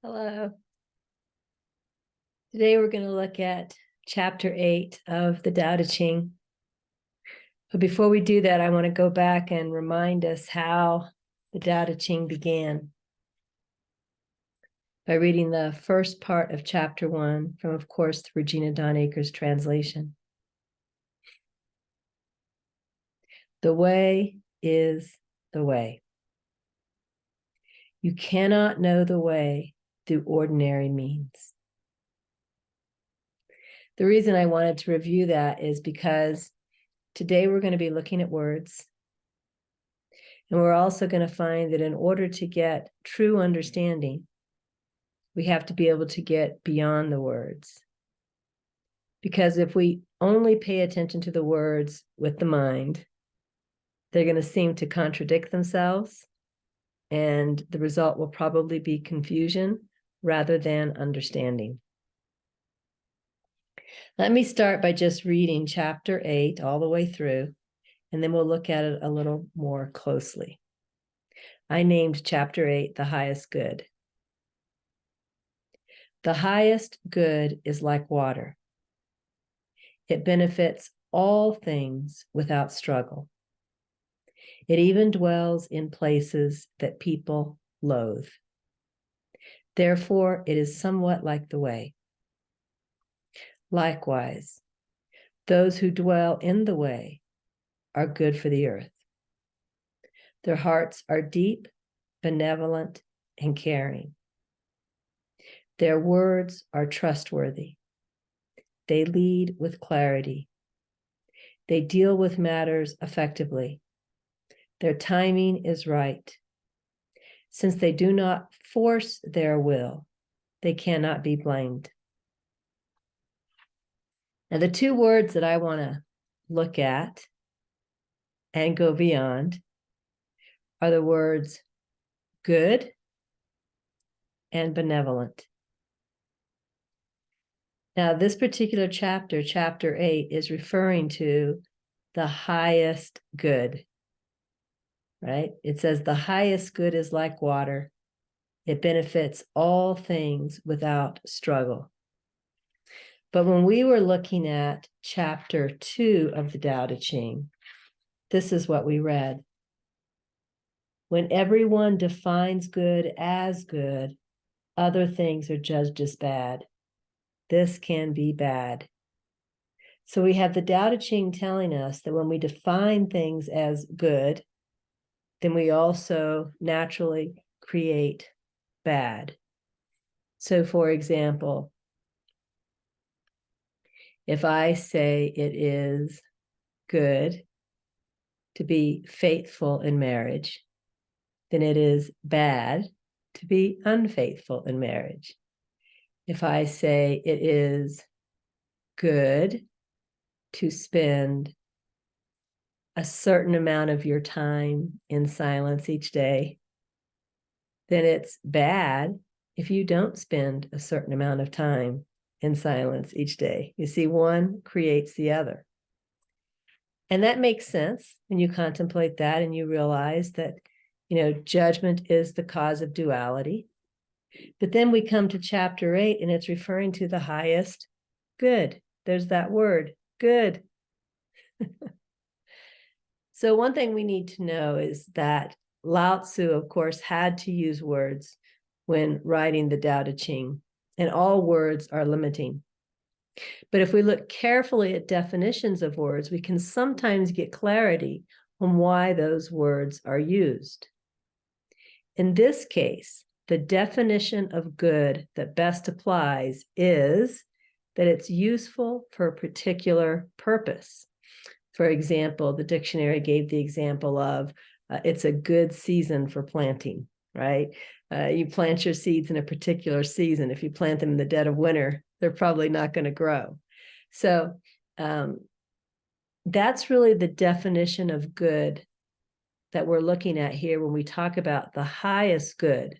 Hello. Today we're going to look at chapter 8 of the Tao Te Ching. But before we do that, I want to go back and remind us how the Tao Te Ching began by reading the first part of chapter 1 from, of course, the Regina Akers translation. The way is the way. You cannot know the way through ordinary means. The reason I wanted to review that is because today we're going to be looking at words. And we're also going to find that in order to get true understanding, we have to be able to get beyond the words. Because if we only pay attention to the words with the mind, they're going to seem to contradict themselves, and the result will probably be confusion rather than understanding. Let me start by just reading chapter 8 all the way through, and then we'll look at it a little more closely. I named chapter 8 The Highest Good. The highest good is like water. It benefits all things without struggle. It even dwells in places that people loathe. Therefore, it is somewhat like the way. Likewise, those who dwell in the way are good for the earth. Their hearts are deep, benevolent, and caring. Their words are trustworthy. They lead with clarity. They deal with matters effectively. Their timing is right. Since they do not force their will, they cannot be blamed. Now, the two words that I want to look at and go beyond are the words good and benevolent. Now, this particular chapter, chapter 8, is referring to the highest good, right? It says the highest good is like water. It benefits all things without struggle. But when we were looking at chapter 2 of the Tao Te Ching, this is what we read. When everyone defines good as good, other things are judged as bad. This can be bad. So we have the Tao Te Ching telling us that when we define things as good, then we also naturally create bad. So for example, if I say it is good to be faithful in marriage, then it is bad to be unfaithful in marriage. If I say it is good to spend a certain amount of your time in silence each day, then it's bad if you don't spend a certain amount of time in silence each day. You see, one creates the other. And that makes sense when you contemplate that and you realize that, judgment is the cause of duality. But then we come to chapter 8 and it's referring to the highest good. There's that word, good. So one thing we need to know is that Lao Tzu, of course, had to use words when writing the Tao Te Ching, and all words are limiting. But if we look carefully at definitions of words, we can sometimes get clarity on why those words are used. In this case, the definition of good that best applies is that it's useful for a particular purpose. For example, the dictionary gave the example of it's a good season for planting, right? You plant your seeds in a particular season. If you plant them in the dead of winter, they're probably not going to grow. So that's really the definition of good that we're looking at here when we talk about the highest good.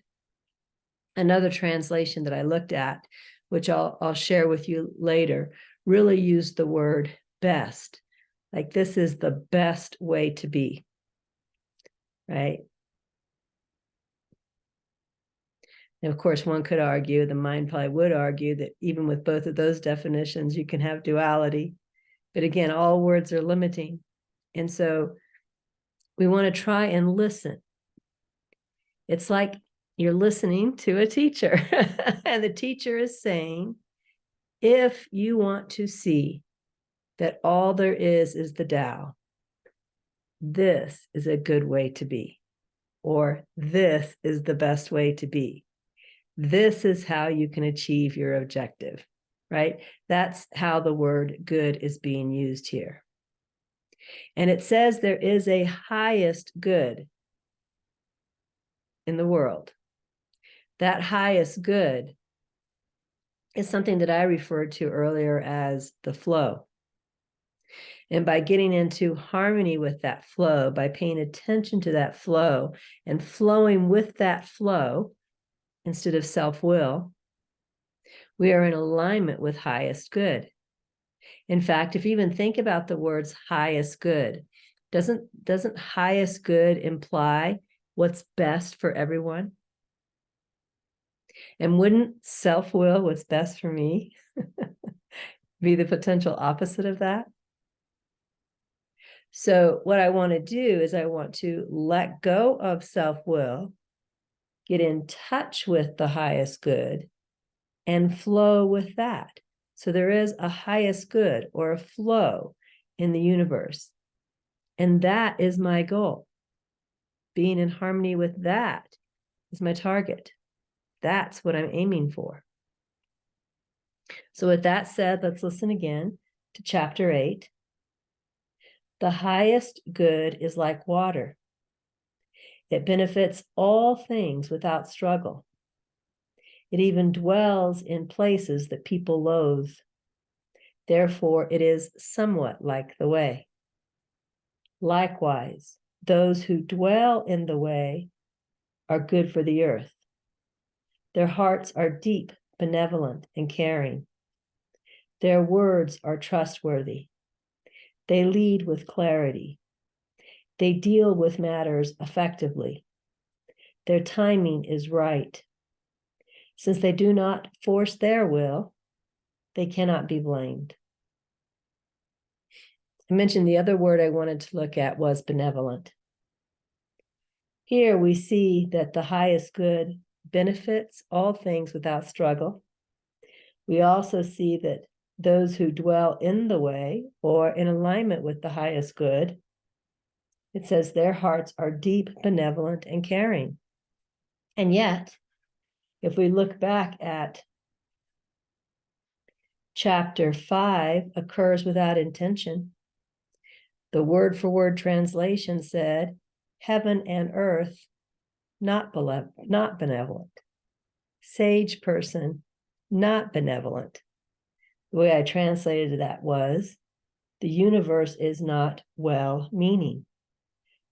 Another translation that I looked at, which I'll share with you later, really used the word best. Like this is the best way to be, right? And of course, one could argue, the mind probably would argue, that even with both of those definitions, you can have duality. But again, all words are limiting. And so we want to try and listen. It's like you're listening to a teacher, and the teacher is saying, if you want to see that all there is the Tao, this is a good way to be, or this is the best way to be. This is how you can achieve your objective, right? That's how the word good is being used here. And it says there is a highest good in the world. That highest good is something that I referred to earlier as the flow. And by getting into harmony with that flow, by paying attention to that flow and flowing with that flow instead of self-will, we are in alignment with highest good. In fact, if you even think about the words highest good, doesn't highest good imply what's best for everyone? And wouldn't self-will, what's best for me, be the potential opposite of that? So what I want to do is I want to let go of self-will, get in touch with the highest good, and flow with that. So there is a highest good or a flow in the universe. And that is my goal. Being in harmony with that is my target. That's what I'm aiming for. So with that said, let's listen again to chapter 8. The highest good is like water. It benefits all things without struggle. It even dwells in places that people loathe. Therefore, it is somewhat like the way. Likewise, those who dwell in the way are good for the earth. Their hearts are deep, benevolent, and caring. Their words are trustworthy. They lead with clarity. They deal with matters effectively. Their timing is right. Since they do not force their will, they cannot be blamed. I mentioned the other word I wanted to look at was benevolent. Here we see that the highest good benefits all things without struggle. We also see that those who dwell in the way or in alignment with the highest good, it says their hearts are deep, benevolent, and caring. And yet, if we look back at chapter 5, occurs without intention, the word-for-word translation said, heaven and earth, not benevolent. Sage person, not benevolent. The way I translated that was, the universe is not well-meaning.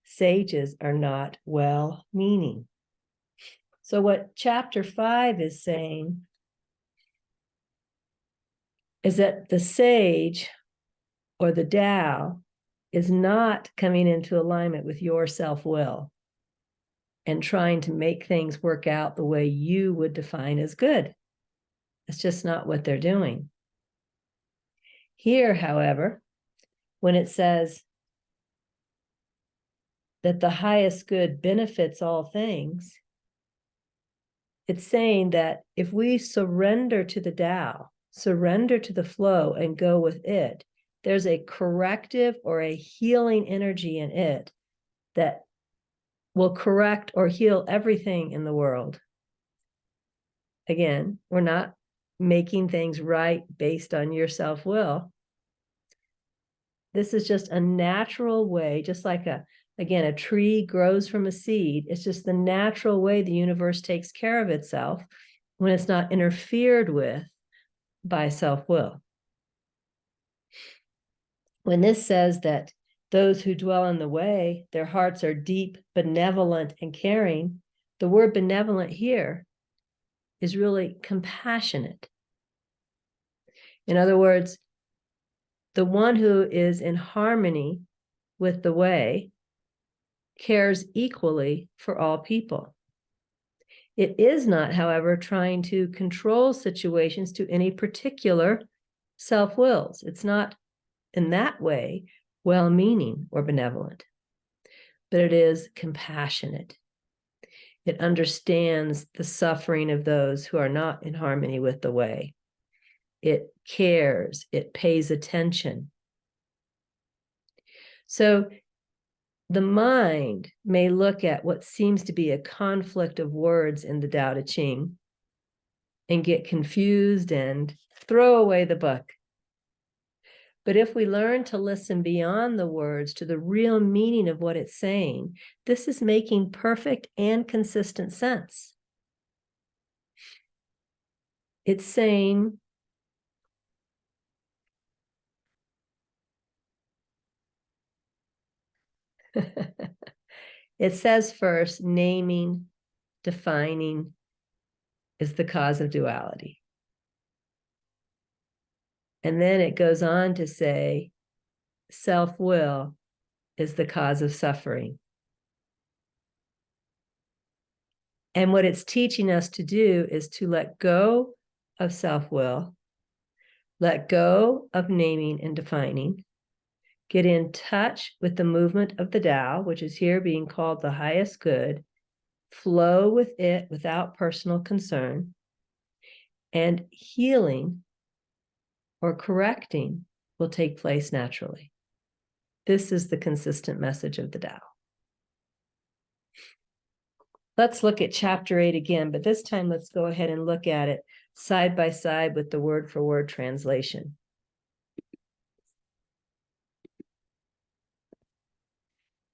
Sages are not well-meaning. So what chapter 5 is saying is that the sage or the Tao is not coming into alignment with your self-will and trying to make things work out the way you would define as good. It's just not what they're doing. Here, however, when it says that the highest good benefits all things, it's saying that if we surrender to the Tao, surrender to the flow and go with it, there's a corrective or a healing energy in it that will correct or heal everything in the world. Again, we're not making things right based on your self-will. This is just a natural way, just like a tree grows from a seed. It's just the natural way the universe takes care of itself when it's not interfered with by self-will. When this says that those who dwell in the way, their hearts are deep, benevolent, and caring, the word benevolent here is really compassionate. In other words, the one who is in harmony with the way cares equally for all people. It is not, however, trying to control situations to any particular self-wills. It's not in that way well-meaning or benevolent, but it is compassionate. It understands the suffering of those who are not in harmony with the way. It cares, it pays attention. So the mind may look at what seems to be a conflict of words in the Tao Te Ching and get confused and throw away the book. But if we learn to listen beyond the words to the real meaning of what it's saying, this is making perfect and consistent sense. It's saying, it says first, naming, defining is the cause of duality. And then it goes on to say, self-will is the cause of suffering. And what it's teaching us to do is to let go of self-will, let go of naming and defining, get in touch with the movement of the Tao, which is here being called the highest good, flow with it without personal concern, and healing or correcting will take place naturally. This is the consistent message of the Tao. Let's look at chapter 8 again, but this time let's go ahead and look at it side by side with the word-for-word translation.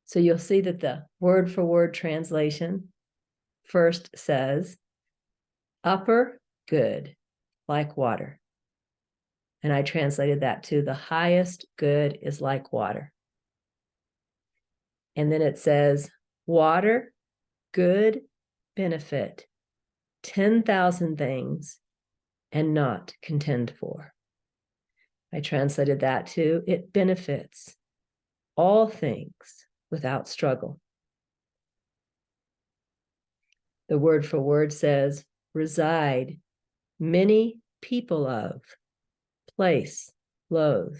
So you'll see that the word-for-word translation first says, upper good, like water. And I translated that to the highest good is like water. And then it says, water, good, benefit, 10,000 things, and not contend for. I translated that to, it benefits all things without struggle. The word for word says, reside, many people of, place, loathe.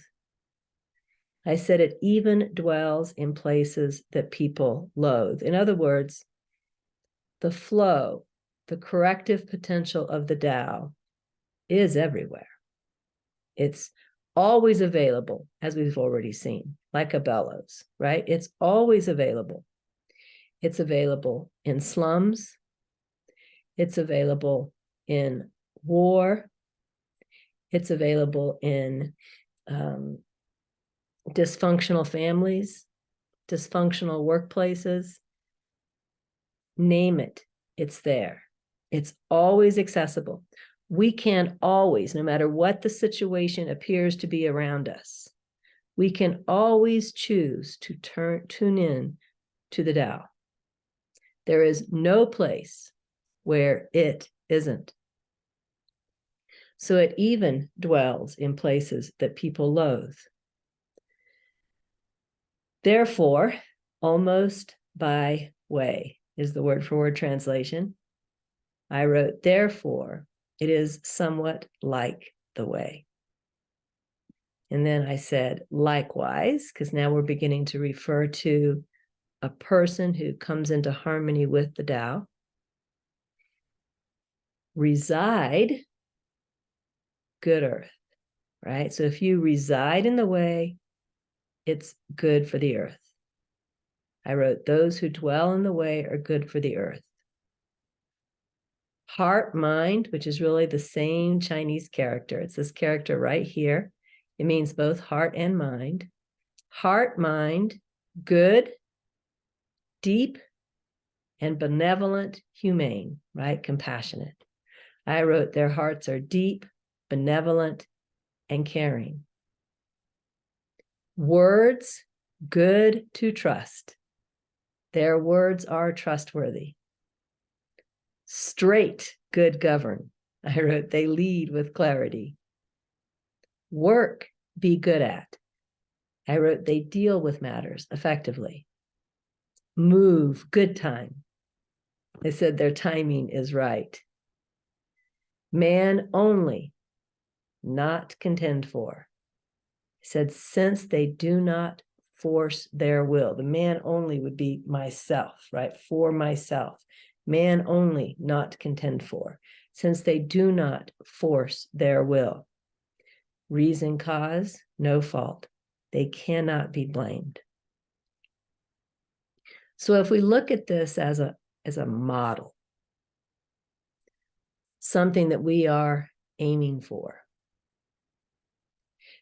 I said it even dwells in places that people loathe. In other words, the flow, the corrective potential of the Tao is everywhere. It's always available, as we've already seen, like a bellows, right? It's always available. It's available in slums. It's available in war. It's available in dysfunctional families, dysfunctional workplaces. Name it, it's there. It's always accessible. We can always, no matter what the situation appears to be around us, we can always choose to tune in to the Tao. There is no place where it isn't. So it even dwells in places that people loathe. Therefore, almost by way is the word for word translation. I wrote, therefore, it is somewhat like the way. And then I said, likewise, because now we're beginning to refer to a person who comes into harmony with the Tao. Reside, good earth, right? So if you reside in the way, it's good for the earth. I wrote, those who dwell in the way are good for the earth. Heart, mind, which is really the same Chinese character. It's this character right here. It means both heart and mind. Heart, mind, good, deep, and benevolent, humane, right? Compassionate. I wrote, their hearts are deep, benevolent, and caring. Words, good to trust. Their words are trustworthy. Straight, good govern. I wrote, they lead with clarity. Work, be good at. I wrote, they deal with matters effectively. Move, good time. They said their timing is right. Man only, not contend for. He said, since they do not force their will. The man only would be myself, right? For myself. Man only, not contend for. Since they do not force their will. Reason, cause, no fault. They cannot be blamed. So if we look at this as a model, something that we are aiming for,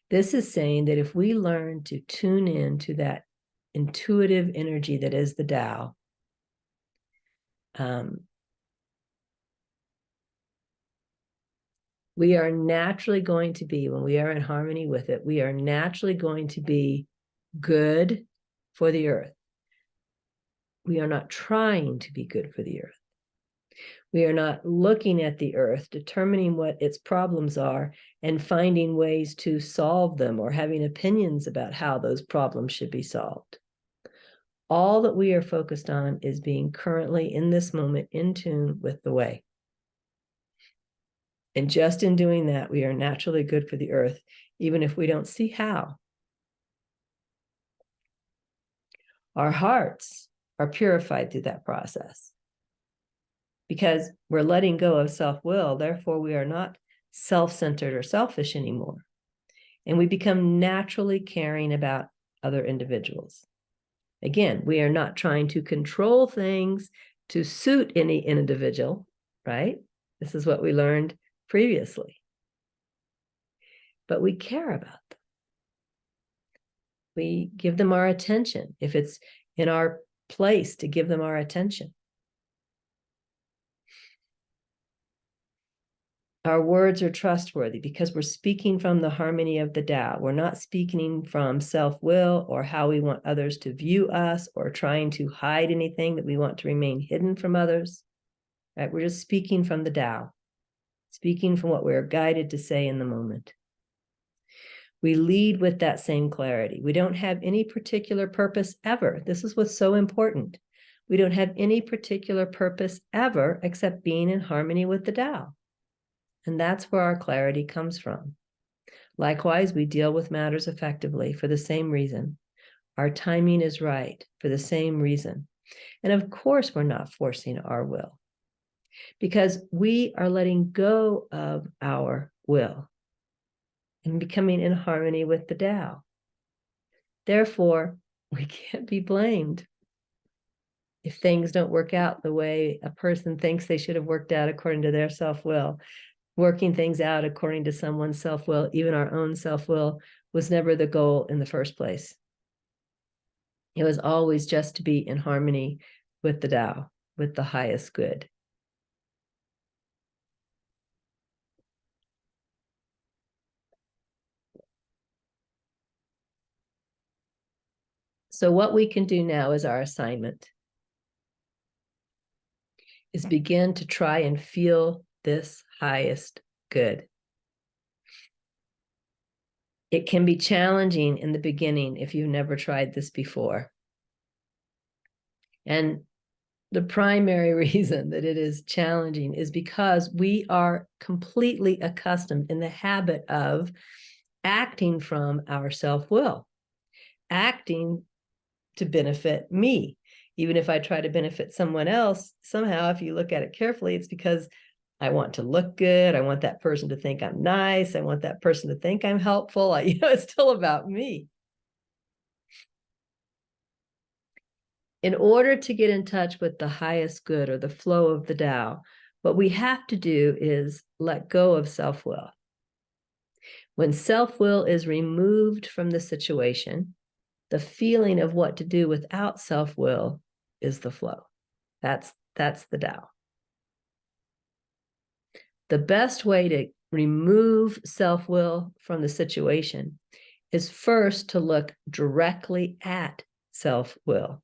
this is saying that if we learn to tune in to that intuitive energy that is the Tao, we are naturally going to be, when we are in harmony with it, we are naturally going to be good for the earth. We are not trying to be good for the earth. We are not looking at the earth, determining what its problems are, and finding ways to solve them or having opinions about how those problems should be solved. All that we are focused on is being currently in this moment in tune with the way. And just in doing that, we are naturally good for the earth, even if we don't see how. Our hearts are purified through that process because we're letting go of self-will. Therefore, we are not self-centered or selfish anymore. And we become naturally caring about other individuals. Again, we are not trying to control things to suit any individual, right? This is what we learned previously. But we care about them. We give them our attention if it's in our place to give them our attention. Our words are trustworthy because we're speaking from the harmony of the Tao. We're not speaking from self-will or how we want others to view us or trying to hide anything that we want to remain hidden from others. Right? We're just speaking from the Tao, speaking from what we're guided to say in the moment. We lead with that same clarity. We don't have any particular purpose ever. This is what's so important. We don't have any particular purpose ever except being in harmony with the Tao. And that's where our clarity comes from. Likewise, we deal with matters effectively for the same reason. Our timing is right for the same reason. And of course, we're not forcing our will because we are letting go of our will and becoming in harmony with the Tao. Therefore, we can't be blamed if things don't work out the way a person thinks they should have worked out according to their self-will. Working things out according to someone's self-will, even our own self-will, was never the goal in the first place. It was always just to be in harmony with the Tao, with the highest good. So what we can do now is our assignment is begin to try and feel this highest good. It can be challenging in the beginning if you've never tried this before. And the primary reason that it is challenging is because we are completely accustomed in the habit of acting from our self-will, acting to benefit me. Even if I try to benefit someone else, somehow, if you look at it carefully, it's because I want to look good. I want that person to think I'm nice. I want that person to think I'm helpful. It's still about me. In order to get in touch with the highest good or the flow of the Tao, what we have to do is let go of self-will. When self-will is removed from the situation, the feeling of what to do without self-will is the flow. That's the Tao. The best way to remove self-will from the situation is first to look directly at self-will.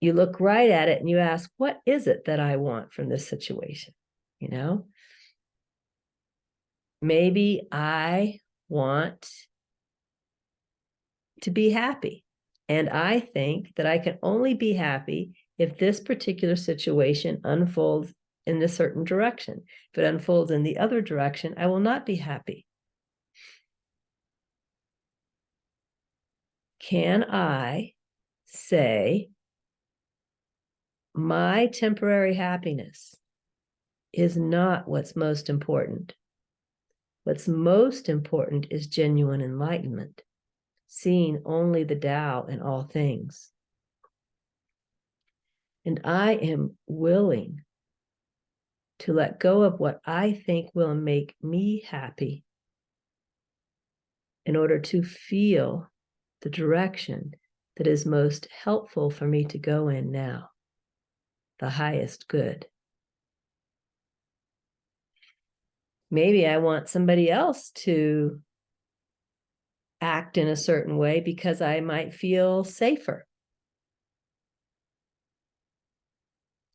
You look right at it and you ask, what is it that I want from this situation? Maybe I want to be happy. And I think that I can only be happy if this particular situation unfolds in a certain direction. If it unfolds in the other direction, I will not be happy. Can I say, my temporary happiness is not what's most important? What's most important is genuine enlightenment, seeing only the Tao in all things. And I am willing to let go of what I think will make me happy in order to feel the direction that is most helpful for me to go in now, the highest good. Maybe I want somebody else to act in a certain way because I might feel safer.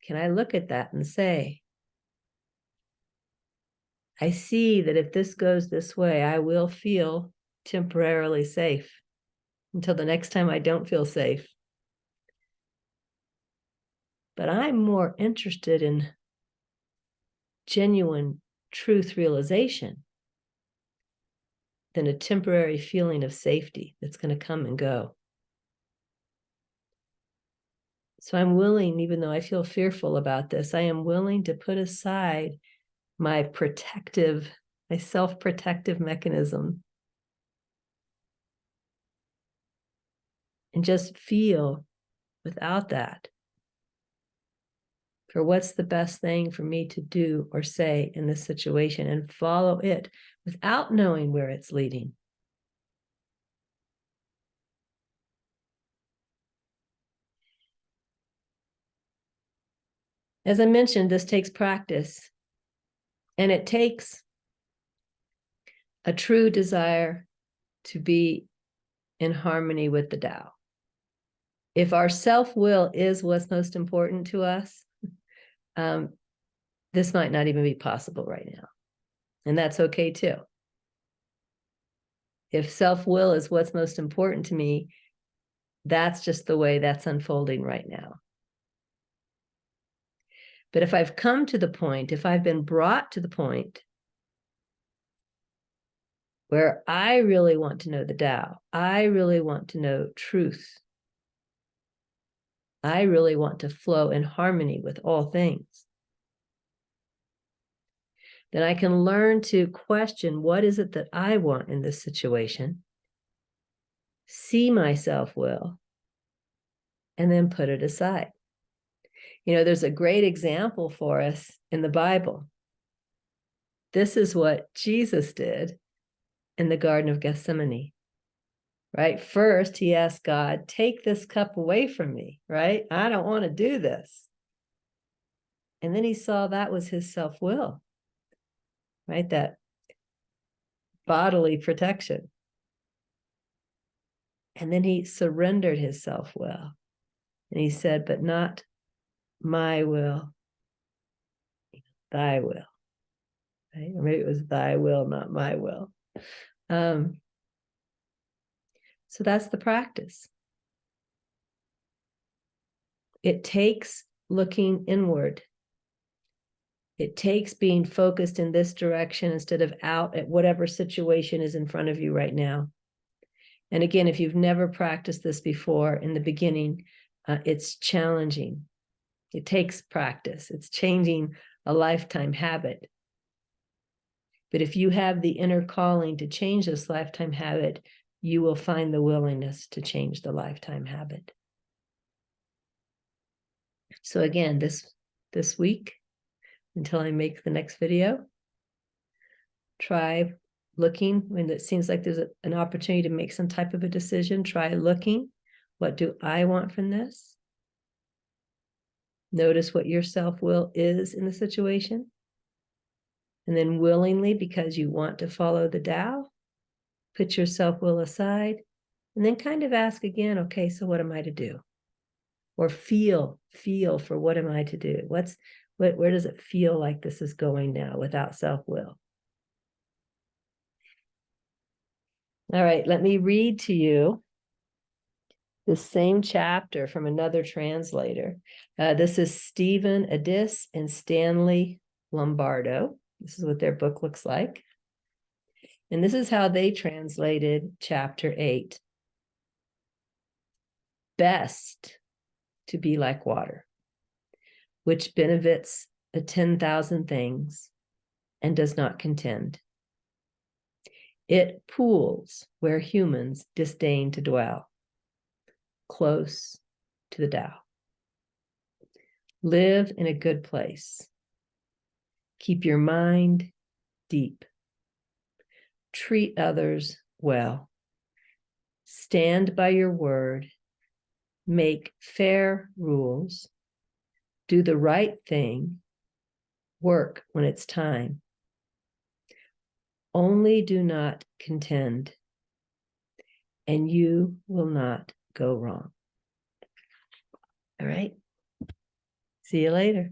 Can I look at that and say, I see that if this goes this way, I will feel temporarily safe until the next time I don't feel safe. But I'm more interested in genuine truth realization than a temporary feeling of safety that's going to come and go. So I'm willing, even though I feel fearful about this, I am willing to put aside my self-protective mechanism and just feel without that for what's the best thing for me to do or say in this situation, and follow it without knowing where it's leading. As I mentioned, this takes practice, and it takes a true desire to be in harmony with the Tao. If our self-will is what's most important to us, this might not even be possible right now. And that's okay too. If self-will is what's most important to me, that's just the way that's unfolding right now. But if I've come to the point, if I've been brought to the point where I really want to know the Tao, I really want to know truth, I really want to flow in harmony with all things, then I can learn to question, what is it that I want in this situation, see my self-will, and then put it aside. You know, there's a great example for us in the Bible. This is what Jesus did in the Garden of Gethsemane, right? First, he asked God, take this cup away from me, right? I don't want to do this. And then he saw that was his self-will, right? That bodily protection. And then he surrendered his self-will. And he said, but not my will, thy will. Right? Or maybe it was thy will, not my will. So that's the practice. It takes looking inward. It takes being focused in this direction instead of out at whatever situation is in front of you right now. And again, if you've never practiced this before in the beginning, it's challenging. It takes practice. It's changing a lifetime habit. But if you have the inner calling to change this lifetime habit, you will find the willingness to change the lifetime habit. So again, this week, until I make the next video, try looking when it seems like there's an opportunity to make some type of a decision. Try looking, what do I want from this? Notice what your self-will is in the situation. And then willingly, because you want to follow the Tao, put your self-will aside, and then kind of ask again, okay, so what am I to do? Or feel for what am I to do? Where does it feel like this is going now without self-will? All right, let me read to you the same chapter from another translator. This is Stephen Addis and Stanley Lombardo. This is what their book looks like. And this is how they translated chapter 8. Best to be like water, which benefits a 10,000 things and does not contend. It pools where humans disdain to dwell, close to the Tao. Live in a good place. Keep your mind deep. Treat others well. Stand by your word. Make fair rules. Do the right thing. Work when it's time. Only do not contend, and you will not go wrong. All right. See you later.